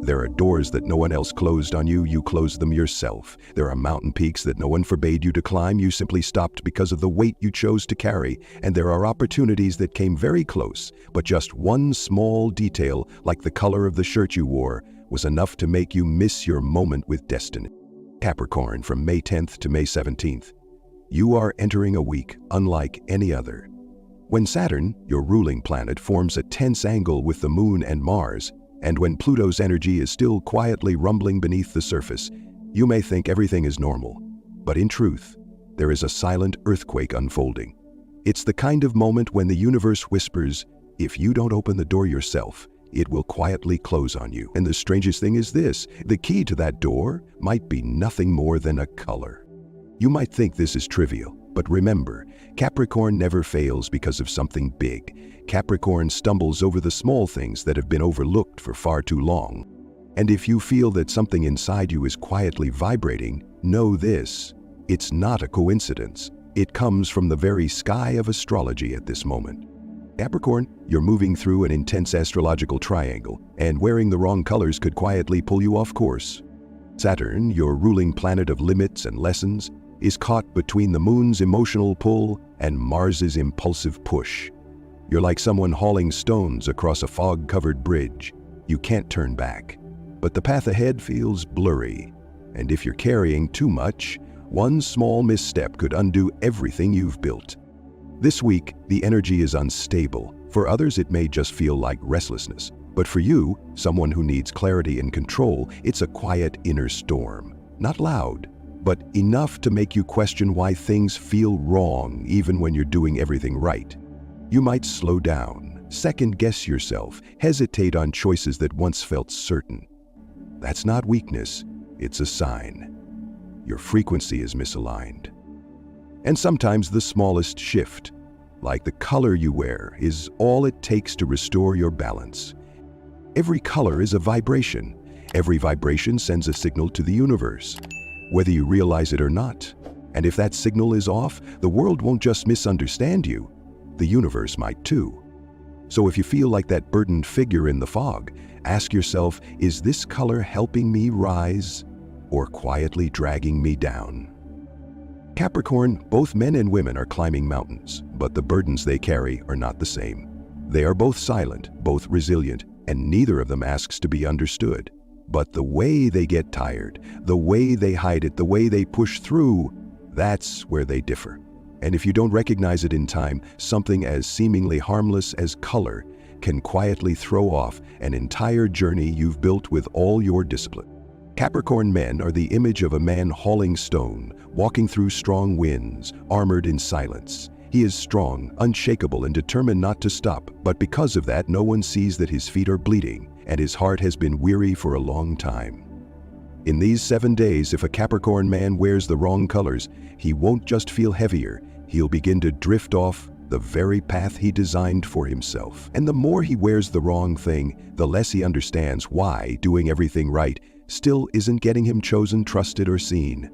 There are doors that no one else closed on you, you closed them yourself. There are mountain peaks that no one forbade you to climb, you simply stopped because of the weight you chose to carry. And there are opportunities that came very close, but just one small detail, like the color of the shirt you wore, was enough to make you miss your moment with destiny. Capricorn, from May 10th to May 17th. You are entering a week unlike any other. When Saturn, your ruling planet, forms a tense angle with the Moon and Mars, and when Pluto's energy is still quietly rumbling beneath the surface, you may think everything is normal. But in truth, there is a silent earthquake unfolding. It's the kind of moment when the universe whispers, if you don't open the door yourself, it will quietly close on you. And the strangest thing is this, the key to that door might be nothing more than a color. You might think this is trivial, but remember, Capricorn never fails because of something big. Capricorn stumbles over the small things that have been overlooked for far too long. And if you feel that something inside you is quietly vibrating, know this, it's not a coincidence. It comes from the very sky of astrology at this moment. Capricorn, you're moving through an intense astrological triangle, and wearing the wrong colors could quietly pull you off course. Saturn, your ruling planet of limits and lessons, is caught between the Moon's emotional pull and Mars's impulsive push. You're like someone hauling stones across a fog-covered bridge. You can't turn back, but the path ahead feels blurry. And if you're carrying too much, one small misstep could undo everything you've built. This week, the energy is unstable. For others, it may just feel like restlessness. But for you, someone who needs clarity and control, it's a quiet inner storm. Not loud, but enough to make you question why things feel wrong even when you're doing everything right. You might slow down, second-guess yourself, hesitate on choices that once felt certain. That's not weakness, it's a sign. Your frequency is misaligned. And sometimes the smallest shift, like the color you wear, is all it takes to restore your balance. Every color is a vibration. Every vibration sends a signal to the universe, whether you realize it or not. And if that signal is off, the world won't just misunderstand you, the universe might too. So if you feel like that burdened figure in the fog, ask yourself, is this color helping me rise or quietly dragging me down? Capricorn, both men and women are climbing mountains, but the burdens they carry are not the same. They are both silent, both resilient, and neither of them asks to be understood. But the way they get tired, the way they hide it, the way they push through, that's where they differ. And if you don't recognize it in time, something as seemingly harmless as color can quietly throw off an entire journey you've built with all your discipline. Capricorn men are the image of a man hauling stone, walking through strong winds, armored in silence. He is strong, unshakable, and determined not to stop, but because of that, no one sees that his feet are bleeding, and his heart has been weary for a long time. In these 7 days, if a Capricorn man wears the wrong colors, he won't just feel heavier, he'll begin to drift off the very path he designed for himself. And the more he wears the wrong thing, the less he understands why doing everything right still isn't getting him chosen, trusted, or seen.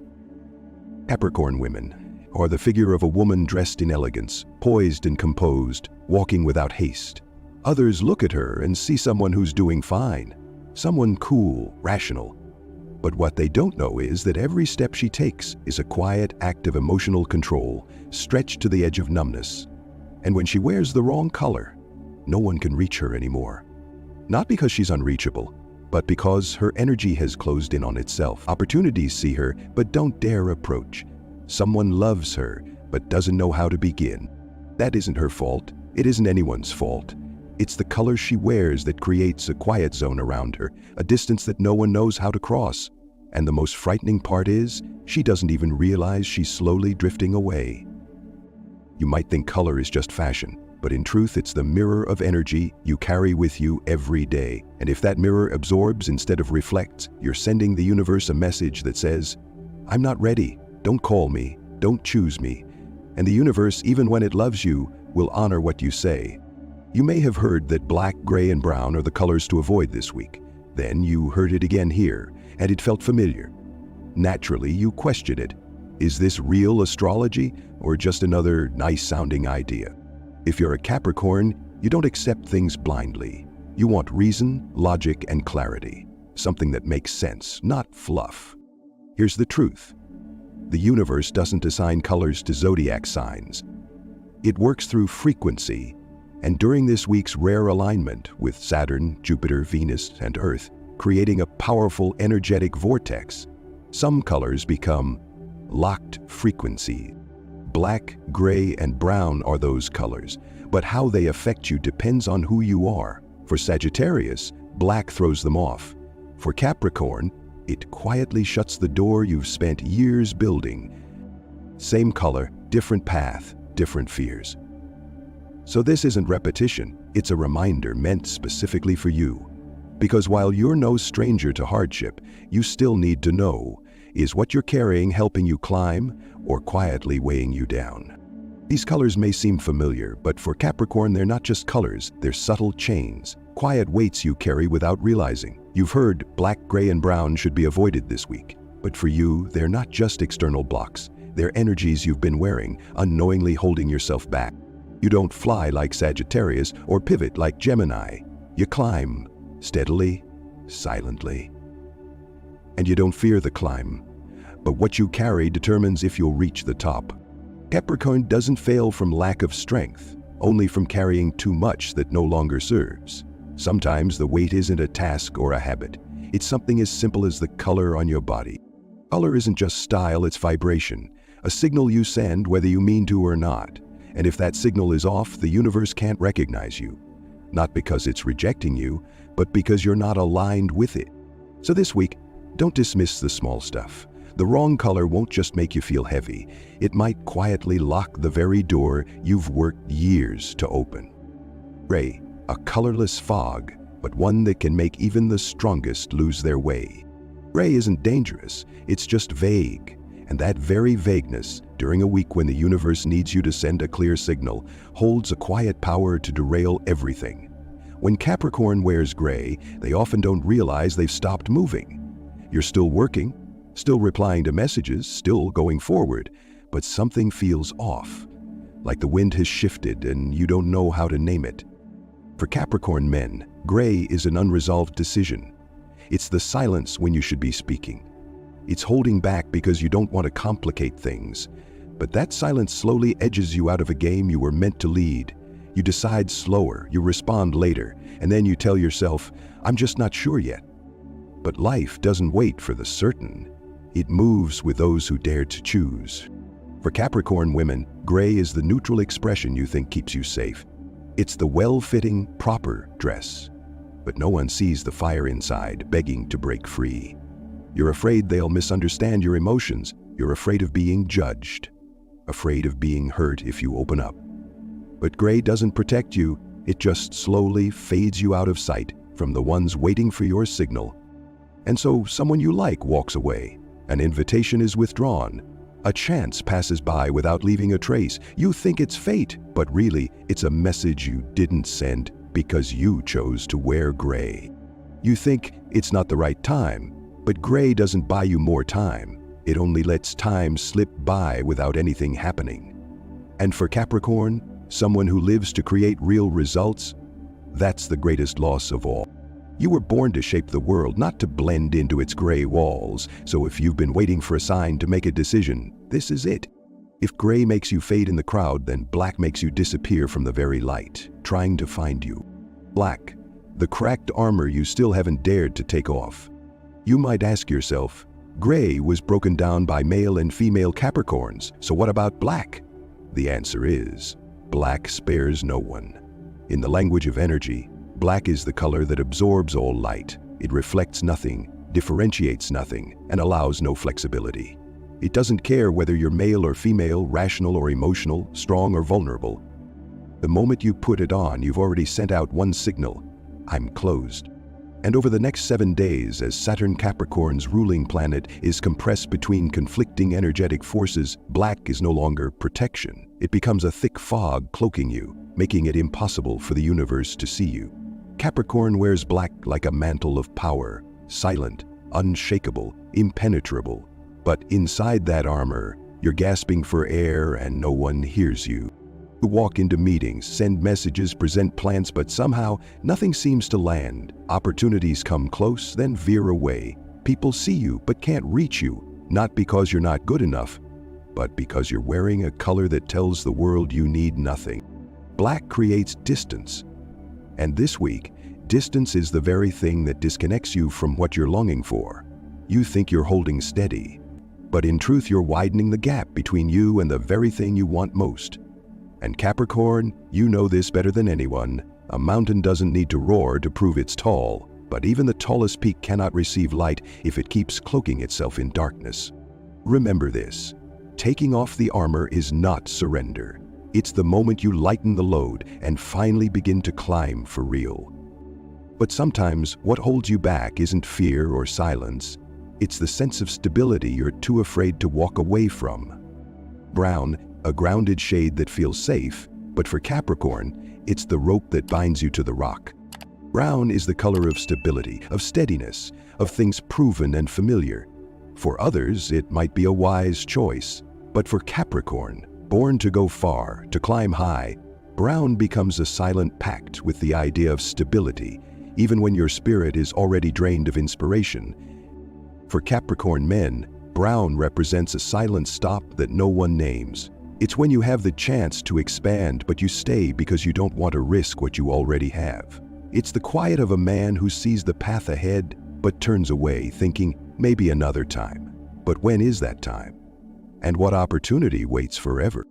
Capricorn women are the figure of a woman dressed in elegance, poised and composed, walking without haste. Others look at her and see someone who's doing fine, someone cool, rational. But what they don't know is that every step she takes is a quiet act of emotional control, stretched to the edge of numbness. And when she wears the wrong color, no one can reach her anymore. Not because she's unreachable, but because her energy has closed in on itself. Opportunities see her, but don't dare approach. Someone loves her, but doesn't know how to begin. That isn't her fault. It isn't anyone's fault. It's the color she wears that creates a quiet zone around her, a distance that no one knows how to cross. And the most frightening part is, she doesn't even realize she's slowly drifting away. You might think color is just fashion, but in truth, it's the mirror of energy you carry with you every day. And if that mirror absorbs instead of reflects, you're sending the universe a message that says, I'm not ready, don't call me, don't choose me. And the universe, even when it loves you, will honor what you say. You may have heard that black, gray, and brown are the colors to avoid this week. Then you heard it again here, and it felt familiar. Naturally, you question it. Is this real astrology, or just another nice-sounding idea? If you're a Capricorn, you don't accept things blindly. You want reason, logic, and clarity. something that makes sense, not fluff. Here's the truth. The universe doesn't assign colors to zodiac signs. It works through frequency, and during this week's rare alignment with Saturn, Jupiter, Venus, and Earth, creating a powerful energetic vortex, some colors become locked frequency. Black, gray, and brown are those colors, but how they affect you depends on who you are. For Sagittarius, black throws them off. For Capricorn, it quietly shuts the door you've spent years building. Same color, different path, different fears. So this isn't repetition, it's a reminder meant specifically for you. Because while you're no stranger to hardship, you still need to know, is what you're carrying helping you climb or quietly weighing you down? These colors may seem familiar, but for Capricorn, they're not just colors, they're subtle chains, quiet weights you carry without realizing. You've heard black, gray, and brown should be avoided this week. But for you, they're not just external blocks. They're energies you've been wearing, unknowingly holding yourself back. You don't fly like Sagittarius or pivot like Gemini. You climb, steadily, silently. And you don't fear the climb. But what you carry determines if you'll reach the top. Capricorn doesn't fail from lack of strength, only from carrying too much that no longer serves. Sometimes the weight isn't a task or a habit. It's something as simple as the color on your body. Color isn't just style, it's vibration, a signal you send whether you mean to or not. And if that signal is off, the universe can't recognize you. Not because it's rejecting you, but because you're not aligned with it. So this week, don't dismiss the small stuff. The wrong color won't just make you feel heavy. It might quietly lock the very door you've worked years to open. Gray, a colorless fog, but one that can make even the strongest lose their way. Gray isn't dangerous, it's just vague. And that very vagueness, during a week when the universe needs you to send a clear signal, holds a quiet power to derail everything. When Capricorn wears gray, they often don't realize they've stopped moving. You're still working, still replying to messages, still going forward, but something feels off, like the wind has shifted and you don't know how to name it. For Capricorn men, gray is an unresolved decision. It's the silence when you should be speaking. It's holding back because you don't want to complicate things. But that silence slowly edges you out of a game you were meant to lead. You decide slower, you respond later, and then you tell yourself, I'm just not sure yet. But life doesn't wait for the certain. It moves with those who dare to choose. For Capricorn women, gray is the neutral expression you think keeps you safe. It's the well-fitting, proper dress. But no one sees the fire inside, begging to break free. You're afraid they'll misunderstand your emotions. You're afraid of being judged. Afraid of being hurt if you open up. But gray doesn't protect you. It just slowly fades you out of sight from the ones waiting for your signal. And so someone you like walks away. An invitation is withdrawn. A chance passes by without leaving a trace. You think it's fate, but really it's a message you didn't send because you chose to wear gray. You think it's not the right time, but gray doesn't buy you more time. It only lets time slip by without anything happening. And for Capricorn, someone who lives to create real results, that's the greatest loss of all. You were born to shape the world, not to blend into its gray walls. So if you've been waiting for a sign to make a decision, this is it. If gray makes you fade in the crowd, then black makes you disappear from the very light, trying to find you. Black, the cracked armor you still haven't dared to take off. You might ask yourself, gray was broken down by male and female Capricorns, so what about black? The answer is, black spares no one. In the language of energy, black is the color that absorbs all light. It reflects nothing, differentiates nothing, and allows no flexibility. It doesn't care whether you're male or female, rational or emotional, strong or vulnerable. The moment you put it on, you've already sent out one signal: I'm closed. And over the next 7 days, as Saturn, Capricorn's ruling planet, is compressed between conflicting energetic forces, black is no longer protection. It becomes a thick fog cloaking you, making it impossible for the universe to see you. Capricorn wears black like a mantle of power, silent, unshakable, impenetrable. But inside that armor, you're gasping for air and no one hears you. You walk into meetings, send messages, present plans, but somehow nothing seems to land. Opportunities come close, then veer away. People see you but can't reach you, not because you're not good enough, but because you're wearing a color that tells the world you need nothing. Black creates distance. And this week, distance is the very thing that disconnects you from what you're longing for. You think you're holding steady, but in truth you're widening the gap between you and the very thing you want most. And Capricorn, you know this better than anyone. A mountain doesn't need to roar to prove it's tall, but even the tallest peak cannot receive light if it keeps cloaking itself in darkness. Remember this. Taking off the armor is not surrender. It's the moment you lighten the load and finally begin to climb for real. But sometimes what holds you back isn't fear or silence. It's the sense of stability you're too afraid to walk away from. Brown, a grounded shade that feels safe, but for Capricorn, it's the rope that binds you to the rock. Brown is the color of stability, of steadiness, of things proven and familiar. For others, it might be a wise choice, but for Capricorn, born to go far, to climb high, brown becomes a silent pact with the idea of stability, even when your spirit is already drained of inspiration. For Capricorn men, brown represents a silent stop that no one names. It's when you have the chance to expand, but you stay because you don't want to risk what you already have. It's the quiet of a man who sees the path ahead, but turns away, thinking, maybe another time. But when is that time? And what opportunity waits forever?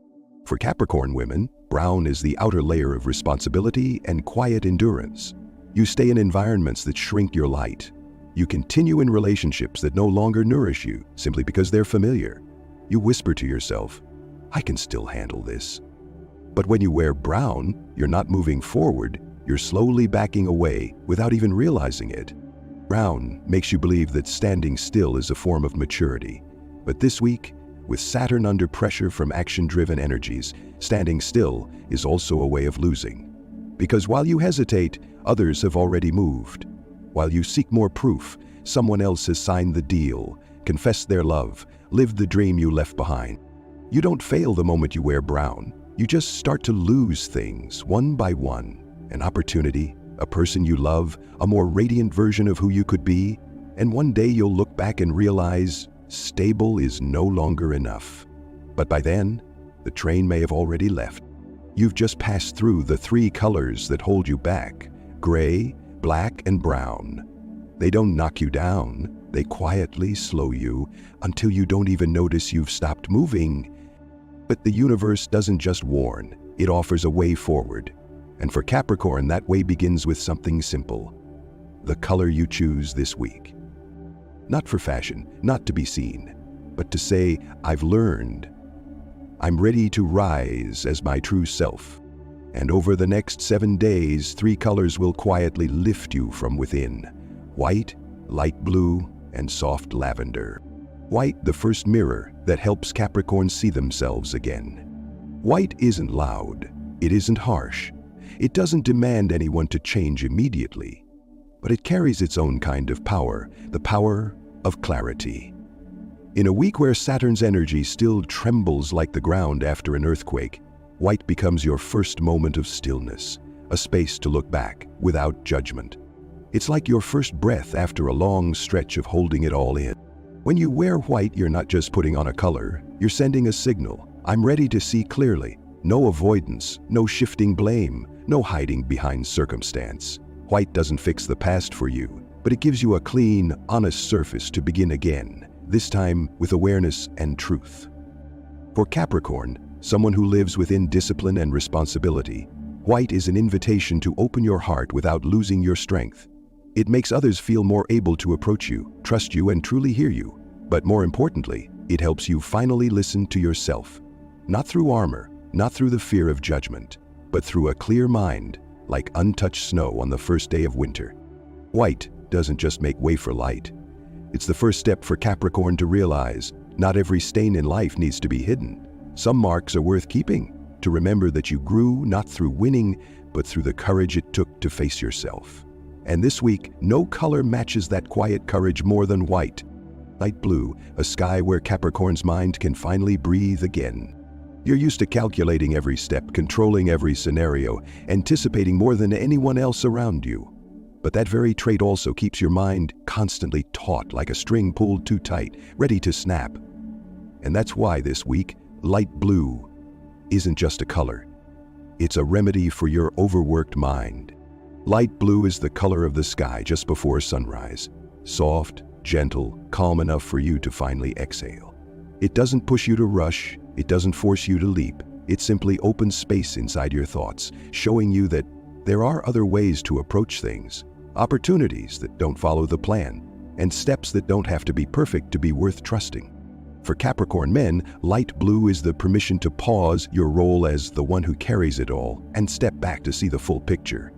For Capricorn women, brown is the outer layer of responsibility and quiet endurance. You stay in environments that shrink your light. You continue in relationships that no longer nourish you simply because they're familiar. You whisper to yourself, I can still handle this. But when you wear brown, you're not moving forward, you're slowly backing away without even realizing it. Brown makes you believe that standing still is a form of maturity. But this week, with Saturn under pressure from action-driven energies, standing still is also a way of losing. Because while you hesitate, others have already moved. While you seek more proof, someone else has signed the deal, confessed their love, lived the dream you left behind. You don't fail the moment you wear brown. You just start to lose things, one by one. An opportunity, a person you love, a more radiant version of who you could be. And one day you'll look back and realize, stable is no longer enough. But by then, the train may have already left. You've just passed through the three colors that hold you back: gray, black, and brown. They don't knock you down, they quietly slow you until you don't even notice you've stopped moving. But the universe doesn't just warn, it offers a way forward. And for Capricorn, that way begins with something simple: the color you choose this week. Not for fashion, not to be seen, but to say, I've learned. I'm ready to rise as my true self. And over the next 7 days, 3 colors will quietly lift you from within: white, light blue, and soft lavender. White, the first mirror that helps Capricorn see themselves again. White isn't loud, it isn't harsh, it doesn't demand anyone to change immediately, but it carries its own kind of power, the power of clarity. In a week where Saturn's energy still trembles like the ground after an earthquake, white becomes your first moment of stillness, a space to look back without judgment. It's like your first breath after a long stretch of holding it all in. When you wear white, you're not just putting on a color, you're sending a signal. I'm ready to see clearly. No avoidance, no shifting blame, no hiding behind circumstance. White doesn't fix the past for you, but it gives you a clean, honest surface to begin again, this time with awareness and truth. For Capricorn, someone who lives within discipline and responsibility, white is an invitation to open your heart without losing your strength. It makes others feel more able to approach you, trust you, and truly hear you. But more importantly, it helps you finally listen to yourself. Not through armor, not through the fear of judgment, but through a clear mind, like untouched snow on the first day of winter. White doesn't just make way for light. It's the first step for Capricorn to realize not every stain in life needs to be hidden. Some marks are worth keeping, to remember that you grew not through winning, but through the courage it took to face yourself. And this week, no color matches that quiet courage more than white. Light blue, a sky where Capricorn's mind can finally breathe again. You're used to calculating every step, controlling every scenario, anticipating more than anyone else around you. But that very trait also keeps your mind constantly taut like a string pulled too tight, ready to snap. And that's why this week, light blue isn't just a color. It's a remedy for your overworked mind. Light blue is the color of the sky just before sunrise. Soft, gentle, calm enough for you to finally exhale. It doesn't push you to rush. It doesn't force you to leap. It simply opens space inside your thoughts, showing you that there are other ways to approach things, opportunities that don't follow the plan, and steps that don't have to be perfect to be worth trusting. For Capricorn men, light blue is the permission to pause your role as the one who carries it all and step back to see the full picture.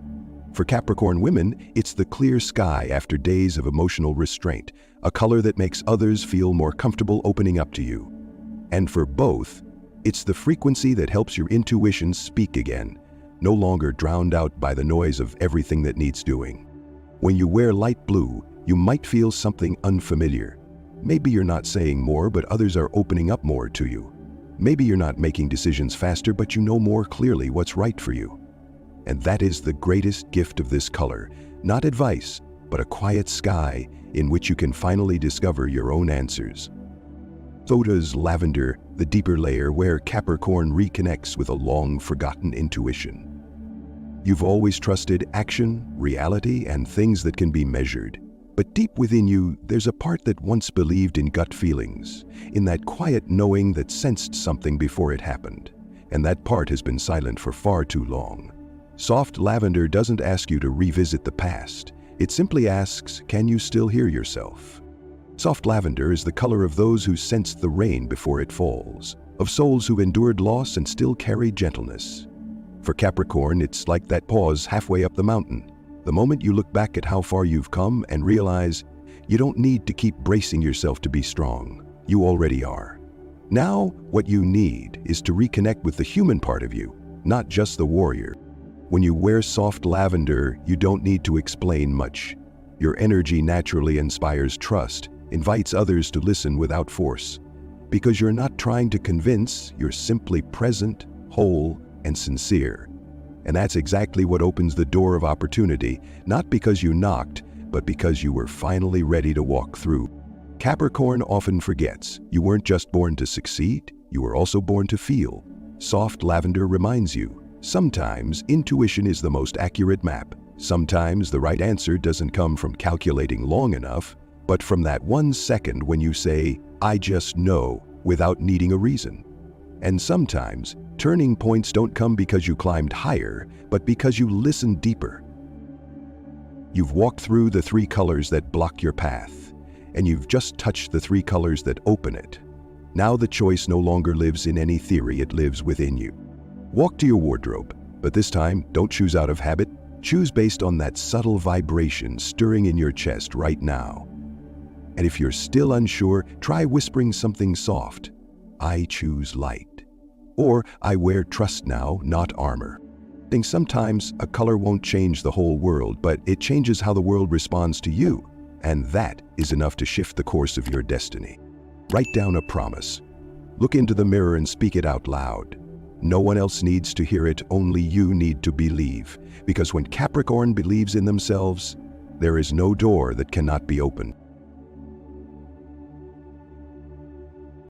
For Capricorn women, it's the clear sky after days of emotional restraint, a color that makes others feel more comfortable opening up to you. And for both, it's the frequency that helps your intuition speak again, no longer drowned out by the noise of everything that needs doing. When you wear light blue, you might feel something unfamiliar. Maybe you're not saying more, but others are opening up more to you. Maybe you're not making decisions faster, but you know more clearly what's right for you. And that is the greatest gift of this color, not advice, but a quiet sky in which you can finally discover your own answers. So does Lavender, the deeper layer where Capricorn reconnects with a long-forgotten intuition. You've always trusted action, reality, and things that can be measured. But deep within you, there's a part that once believed in gut feelings, in that quiet knowing that sensed something before it happened. And that part has been silent for far too long. Soft Lavender doesn't ask you to revisit the past. It simply asks, can you still hear yourself? Soft lavender is the color of those who sensed the rain before it falls, of souls who endured loss and still carry gentleness. For Capricorn, it's like that pause halfway up the mountain, the moment you look back at how far you've come and realize you don't need to keep bracing yourself to be strong. You already are. Now, what you need is to reconnect with the human part of you, not just the warrior. When you wear soft lavender, you don't need to explain much. Your energy naturally inspires trust, invites others to listen without force. Because you're not trying to convince, you're simply present, whole, and sincere. And that's exactly what opens the door of opportunity, not because you knocked, but because you were finally ready to walk through. Capricorn often forgets, you weren't just born to succeed, you were also born to feel. Soft lavender reminds you, sometimes intuition is the most accurate map. Sometimes the right answer doesn't come from calculating long enough, but from that 1 second when you say, I just know, without needing a reason. And sometimes, turning points don't come because you climbed higher, but because you listened deeper. You've walked through the 3 colors that block your path, and you've just touched the 3 colors that open it. Now the choice no longer lives in any theory, it lives within you. Walk to your wardrobe, but this time, don't choose out of habit. Choose based on that subtle vibration stirring in your chest right now. And if you're still unsure, try whispering something soft. I choose light. Or I wear trust now, not armor. I think sometimes a color won't change the whole world, but it changes how the world responds to you. And that is enough to shift the course of your destiny. Write down a promise. Look into the mirror and speak it out loud. No one else needs to hear it, only you need to believe. Because when Capricorn believes in themselves, there is no door that cannot be opened.